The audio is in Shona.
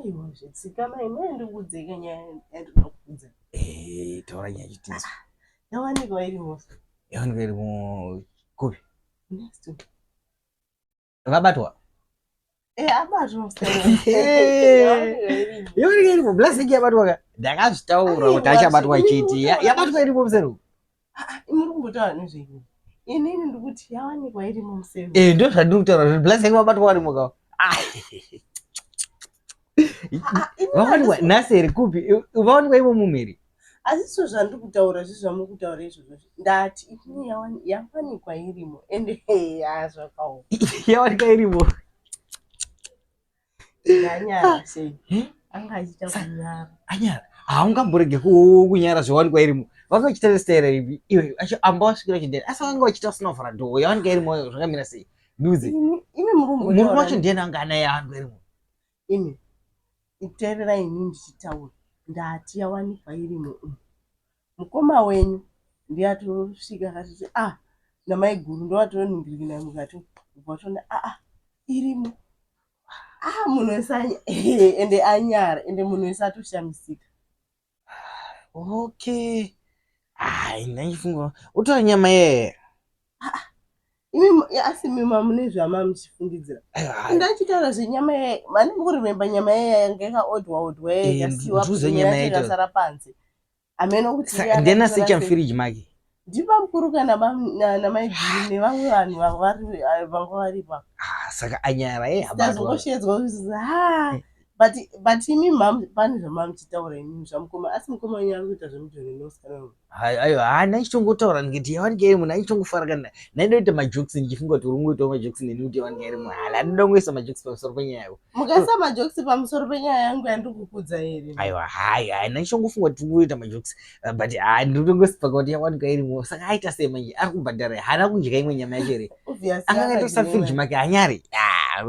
aiwa zvetsika mai ndikudzeka nyaya yandinokudza taura nyaya chitizo yawanikwa irimo yawanikwa irimo kupi next vabatwa abatwa yawanikwa irimo blessing yabatwa ka ndakazvitaura kuti achabatwa chiti yabatwa irimo musero muri kumbotaura nezveiko inini ndikuti yawanikwa irimo musero ndio zvandiri kutaura blessing vabatwa varimo ka vawanikwa nhaseri kupi vawanikwa imo mumhiri asi so zvandiri kutaura zvi zvamuri kutaura izvozvo ndati inini yawanikwa irimo ende zvakaoma yawanikwa irimo anyara sei anga achiita kunyara anyara haungamborege kunyara zvawanikwa irimo vakachita stera ivi iwe amba wasvikira chindeni asi vanga vachita sinovhara dhoo yawanikwa irimo zvakamira sei nduze imi muri wacho ndiani anga anaye yawanikwa irimo imi iteerera ini ndichitaura ndati yawanikwa irimo mukoma wenyu ndiyatosvika akatiti namai guru ndovatoningirikina mukati vatonda irimo munhu wese ende anyara ende munhu wese atoshamisika okay ndaifunga utora nyama yeye asi mima mune zvama muchifungidzira ndachitaura zvenyama yeye mane mukurememba nyama yeye yanga yakaodwa yakasiwa panze ameno kuti ndena sicha mfiriji make ndipa mukuru kana namaiguru nevamwe vanhu vanga varipa saka anyara habatwazoshedzwa but imi pane zvamamuchitaura imimi zvamukoma asi mukoma wenyu ari kuita zvemujoni nosikana aiwa ndaichitongotaura ngeti yawanika irimo ndaichitongofarakana ndaindoita majokisi ndichifunga kuti uri kungoitawo majokisi neni kuti yawanika irimo hala ndinongoisa majokisi pamusoro penyaya yako mukaisa majokisi pamusoro penyaya yangu yandikukudza here aiwa hai ndaichitongofunga kuti ungoita majokisi but ndinotongosipaka kuti yawanika irimo saka aita sei manje ari kubhadhara haana kudya imwe nyama yacho here angangaitosa firiji make anyari